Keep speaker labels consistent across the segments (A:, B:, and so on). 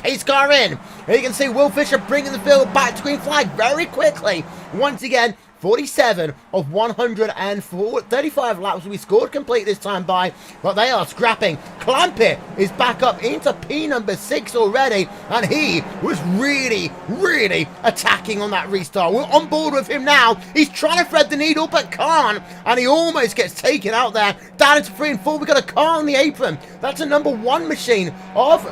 A: pace car in. Here you can see Will Fisher bringing the field back to green flag very quickly. Once again, 47 of 135 laps will be scored complete this time by, but they are scrapping. Clampett is back up into P number 6 already, and he was really attacking on that restart. We're on board with him now. He's trying to thread the needle, but can't, and he almost gets taken out there. Down into 3 and 4, we've got a car on the apron. That's a number 1 machine of,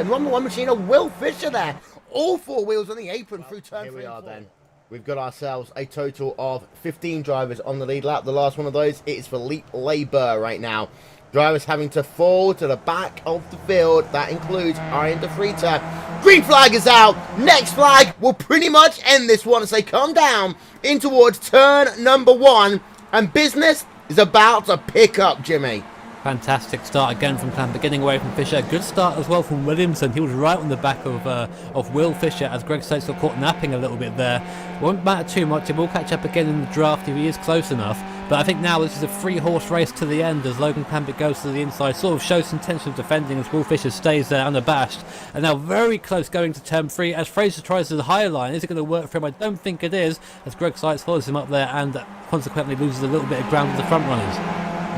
A: number 1 machine of Will Fisher there. All 4 wheels on the apron through turn 3 and 4. Here we are then. We've got ourselves a total of 15 drivers on the lead lap. The last one of those is for labor right now. Drivers having to fall to the back of the field. That includes Arian De Frita. Green flag is out. Next flag will pretty much end this one as they come down in towards turn number 1. And business is about to pick up, Jimmy.
B: Fantastic start again from Clampett, getting away from Fisher. Good start as well from Williamson. He was right on the back of Will Fisher as Greg States got caught napping a little bit there. Won't matter too much. It will catch up again in the draft if he is close enough. But I think now this is a 3-horse race to the end as Logan Clampett goes to the inside, sort of shows intention of defending as Will Fisher stays there unabashed. And now very close going to turn 3 as Fraser tries the higher line. Is it going to work for him? I don't think it is, as Greg Stites follows him up there and consequently loses a little bit of ground with the front runners.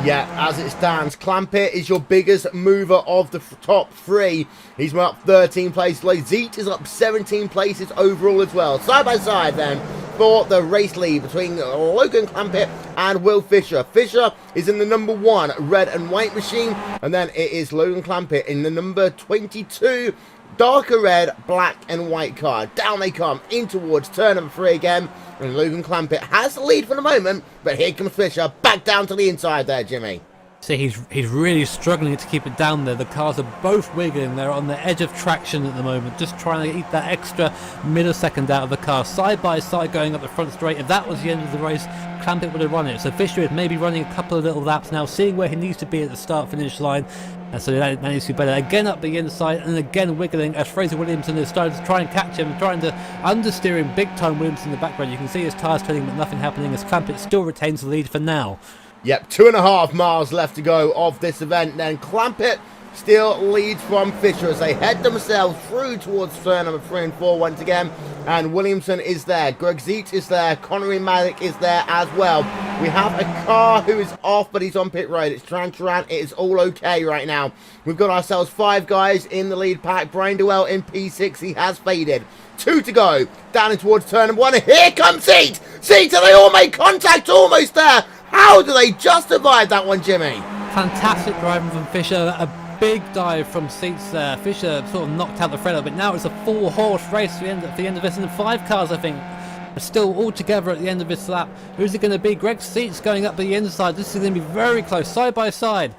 A: Yeah, as it stands, Clampett is your biggest mover of the top 3. He's up 13 places. Zeet is up 17 places overall as well. Side by side then for the race lead between Logan Clampett and Will Fisher. Fisher is in the number 1 red and white machine, and then it is Logan Clampett in the number 22 darker red, black and white car. Down they come in towards turn number 3 again. And Logan Clampett has the lead for the moment, but here comes Fisher back down to the inside there, Jimmy.
B: See, he's really struggling to keep it down there. The cars are both wiggling. They're on the edge of traction at the moment, just trying to eat that extra millisecond out of the car. Side by side going up the front straight. If that was the end of the race, Clampett would have run it. So Fisher is maybe running a couple of little laps now, seeing where he needs to be at the start-finish line. And so that needs to be better. Again up the inside and again wiggling as Fraser Williamson is starting to try and catch him, trying to understeer him big time. Williamson in the background. You can see his tyres turning but nothing happening as Clampett still retains the lead for now.
A: Yep, 2.5 miles left to go of this event. Then Clampett still leads from Fisher as they head themselves through towards turn number 3 and 4 once again. And Williamson is there. Greg Zeet is there. Connery Malik is there as well. We have a car who is off, but he's on pit road. It's Taran. It is all okay right now. We've got ourselves 5 guys in the lead pack. Brian Dewell in P6. He has faded. 2 to go. Down in towards turn number 1. Here comes Zeet. Zeet, and they all make contact almost there. How do they just survive that one, Jimmy?
B: Fantastic driving from Fisher. A big dive from Seats there. Fisher sort of knocked out the thread a bit. Now it's a 4-horse race at the end of this, and 5 cars, I think, are still all together at the end of this lap. Who's it going to be? Greg Seats going up the inside. This is going to be very close, side by side.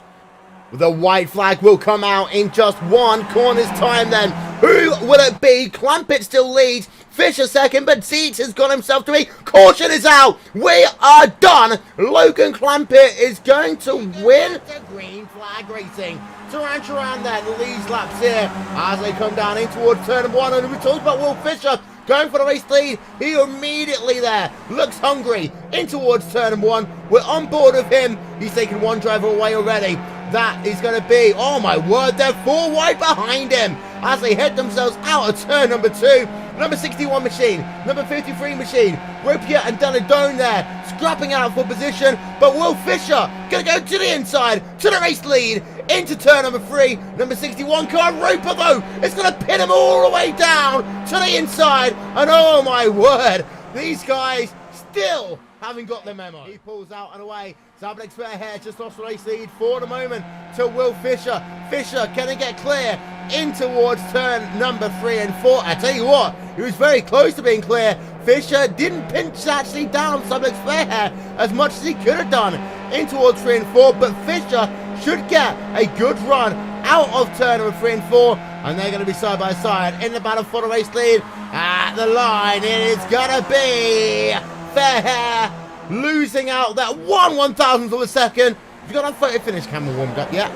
A: The white flag will come out in just 1 corner's time then. Who will it be? Clampett still leads. Fisher second, but Zeet has got himself to me. Caution is out. We are done. Logan Clampett is going to win the green flag racing. Taran then leads laps here as they come down in towards turn number 1. And we talked about Will Fisher going for the race lead. He immediately there looks hungry in towards turn number 1. We're on board with him. He's taken 1 driver away already. That is going to be, oh my word, they're 4 wide behind him as they head themselves out of turn number 2. Number 61 machine, number 53 machine, Ropier and Dunedone there, scrapping out for position, but Will Fisher going to go to the inside, to the race lead, into turn number 3. Number 61 car, Roper though, is going to pin him all the way down to the inside, and oh my word, these guys still haven't got the memo. He pulls out and away. Zabel Expert here just lost the race lead for the moment to Will Fisher. Fisher can he get clear in towards turn number 3 and 4. I tell you what, he was very close to being clear. Fisher didn't pinch actually down Zabel Expert here as much as he could have done in towards 3 and 4, but Fisher should get a good run out of turn number 3 and 4, and they're going to be side by side in the battle for the race lead. At the line, it is going to be Fairhair losing out that 1/1000th of a second. Have you got that photo finish camera warmed up yet?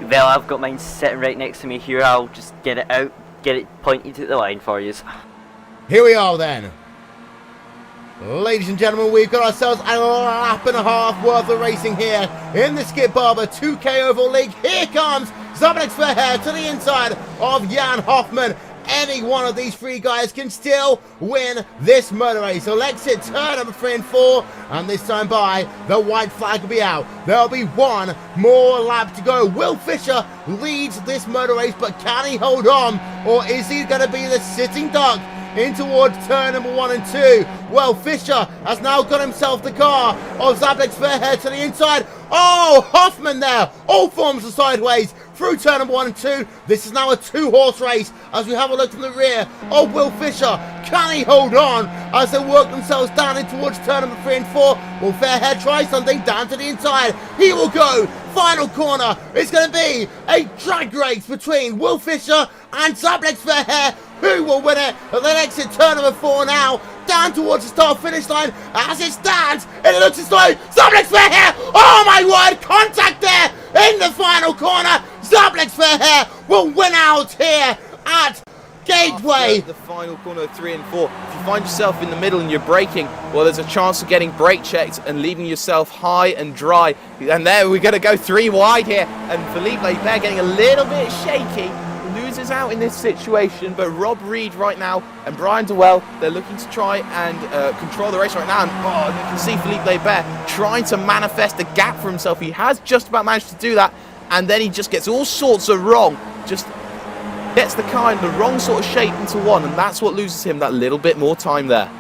C: Well, I've got mine sitting right next to me here. I'll just get it out, get it pointed at the line for you.
A: Here we are then. Ladies and gentlemen, we've got ourselves a lap and a half worth of racing here in the Skip Barber 2K Oval League. Here comes Zablex Verheer to the inside of Jan Hoffman. Any one of these three guys can still win this motor race. So let's hit turn number 3 and 4, and this time by, the white flag will be out. There'll be one more lap to go. Will Fisher leads this motor race, but can he hold on, or is he going to be the sitting duck in towards turn number 1 and 2? Well, Fisher has now got himself the car of Zablex Verheer to the inside. Oh, Hoffman there, all forms of sideways through turn number 1 and 2. This is now a 2-horse race as we have a look from the rear of Will Fisher. Can he hold on as they work themselves down in towards turn number 3 and 4? Will Verheer try something down to the inside? He will go. Final corner. It's going to be a drag race between Will Fisher and Zablex Verheer. Who will win it? And then exit turn number 4 now, down towards the start finish line. As it stands, it looks as though Zablex Verheer, oh my word, contact there in the final corner. Zablex Verheer will win out here at Gateway.
D: After the final corner of 3 and 4, if you find yourself in the middle and you're braking, well, there's a chance of getting brake checked and leaving yourself high and dry. And there we're going to go 3 wide here, and Philippe Lebert getting a little bit shaky, loses out in this situation. But Rob Reed right now and Brian Dewell, they're looking to try and control the race right now. And you can see Philippe Lebert trying to manifest a gap for himself. He has just about managed to do that, and then he just gets all sorts of wrong, just gets the car in the wrong sort of shape into one, and that's what loses him that little bit more time there.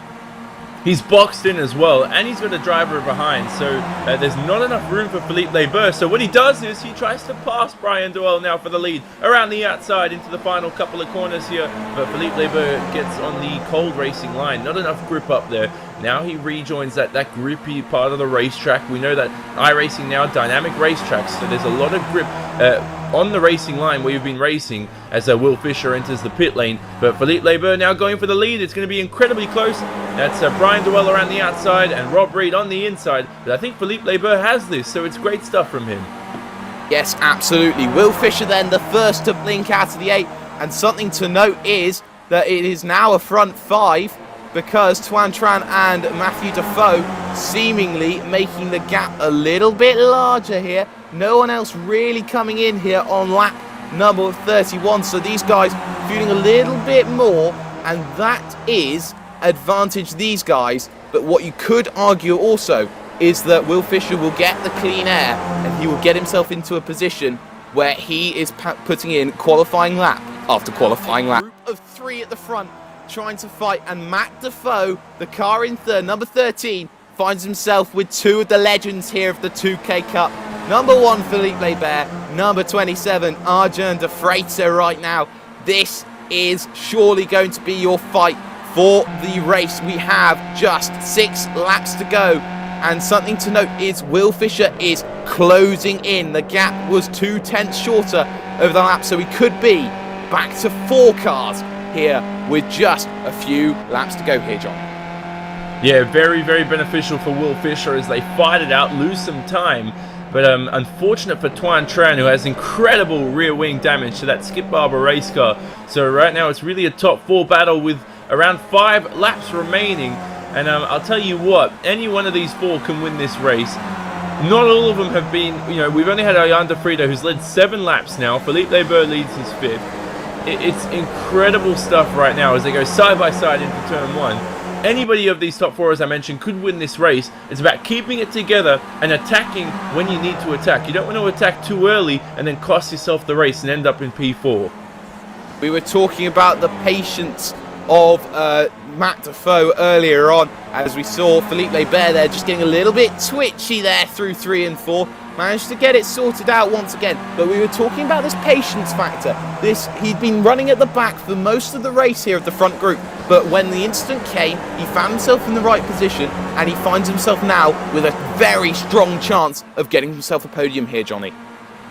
E: He's boxed in as well, and he's got a driver behind, so there's not enough room for Philippe Lebert. So what he does is he tries to pass Brian Dewell now for the lead around the outside into the final couple of corners here, but Philippe Lebert gets on the cold racing line. Not enough grip up there. Now he rejoins that grippy part of the racetrack. We know that iRacing now dynamic racetracks, so there's a lot of grip on the racing line where you've been racing as Will Fisher enters the pit lane. But Philippe Lebert now going for the lead. It's going to be incredibly close. That's Brian Dewell around the outside and Rob Reed on the inside. But I think Philippe Lebert has this, so it's great stuff from him.
D: Yes, absolutely. Will Fisher then the first to blink out of the 8. And something to note is that it is now a front 5, because Tuan Tran and Matthew Defoe seemingly making the gap a little bit larger here. No one else really coming in here on lap number 31, so these guys feeling a little bit more, and that is advantage these guys. But what you could argue also is that Will Fisher will get the clean air, and he will get himself into a position where he is putting in qualifying lap after qualifying lap. Group of 3 at the front trying to fight, and Matt Defoe, the car in third, number 13, finds himself with 2 of the legends here of the 2K Cup. Number 1, Philippe Lebert. Number 27, Arjun de Freitas right now. This is surely going to be your fight for the race. We have just 6 laps to go. And something to note is Will Fisher is closing in. The gap was 2 tenths shorter over the lap, so we could be back to 4 cars here with just a few laps to go here, John.
E: Yeah, very, very beneficial for Will Fisher as they fight it out, lose some time. But unfortunate for Tuan Tran, who has incredible rear wing damage to that Skip Barber race car. So right now it's really a top 4 battle with around 5 laps remaining. And I'll tell you what, any one of these 4 can win this race. Not all of them have been, we've only had Arjan de Freitas, who's led 7 laps now. Philippe Lebert leads his 5th. It's incredible stuff right now as they go side by side into turn 1. Anybody of these top 4, as I mentioned, could win this race. It's about keeping it together and attacking when you need to attack. You don't want to attack too early and then cost yourself the race and end up in P4.
D: We were talking about the patience of Matt Defoe earlier on, as we saw Philippe Lebert there just getting a little bit twitchy there through 3 and 4. Managed to get it sorted out once again, but we were talking about this patience factor. He'd been running at the back for most of the race here of the front group, but when the incident came, he found himself in the right position, and he finds himself now with a very strong chance of getting himself a podium here, Johnny.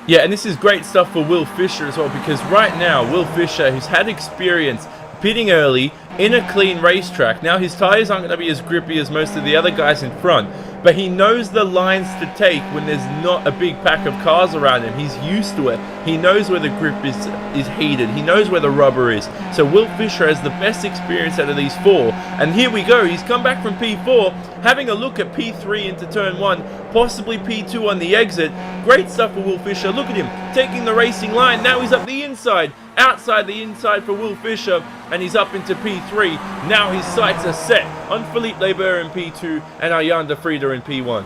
E: Yeah, and this is great stuff for Will Fisher as well, because right now, Will Fisher, who's had experience pitting early in a clean racetrack, now his tyres aren't going to be as grippy as most of the other guys in front. but he knows the lines to take when there's not a big pack of cars around him. He's used to it. He knows where the grip is heated. He knows where the rubber is. So Will Fisher has the best experience out of these 4. And here we go. He's come back from P4, having a look at P3 into turn 1, possibly P2 on the exit. Great stuff for Will Fisher. Look at him taking the racing line. Now he's up the inside. Outside the inside for Will Fisher, and he's up into P3. Now his sights are set on Philippe Leber in P2 and Arjan de Vries in P1.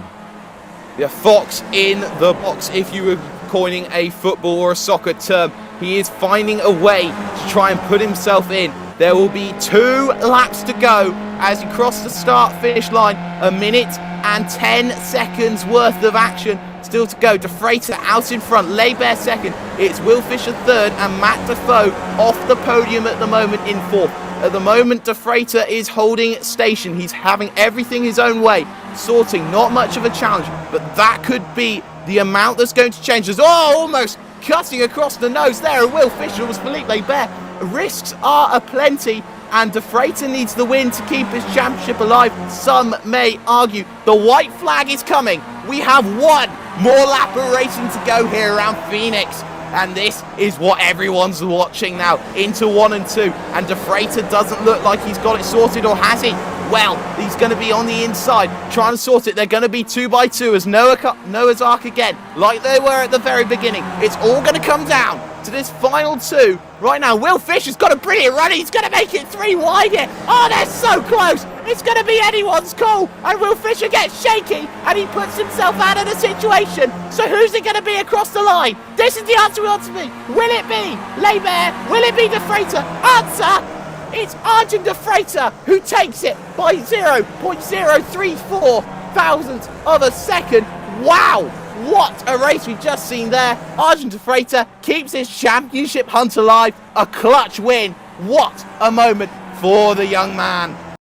D: Yeah, Fox in the box, if you were coining a football or a soccer term. He is finding a way to try and put himself in. There will be 2 laps to go as he crosses the start-finish line. 1 minute and 10 seconds worth of action still to go. De Vries out in front, Leber second. It's Will Fisher third and Matt Defoe off the podium at the moment in 4th. At the moment, De Vries is holding station. He's having everything his own way, sorting, not much of a challenge, but that could be the amount that's going to change. There's almost cutting across the nose there. Will Fisher was Philippe Leber. Risks are aplenty, and De Vries needs the win to keep his championship alive. Some may argue the white flag is coming. We have 1 more lap of racing to go here around Phoenix. And this is what everyone's watching now, into 1 and 2. And De Vries doesn't look like he's got it sorted, or has he? Well, he's going to be on the inside, trying to sort it. They're going to be 2 by 2 as Noah's Ark again, like they were at the very beginning. It's all going to come down to this final 2. Right now, Will Fisher's got a brilliant run. He's going to make it 3 wide here. Oh, they're so close. It's going to be anyone's call. And Will Fisher gets shaky, and he puts himself out of the situation. So who's it going to be across the line? This is the answer we want to be. Will it be Leber? Will it be De Vries? Answer! It's Arjan de Vries who takes it by 0.034 thousandths of a second. Wow! What a race we've just seen there. Arjan de Vries keeps his championship hunt alive. A clutch win. What a moment for the young man.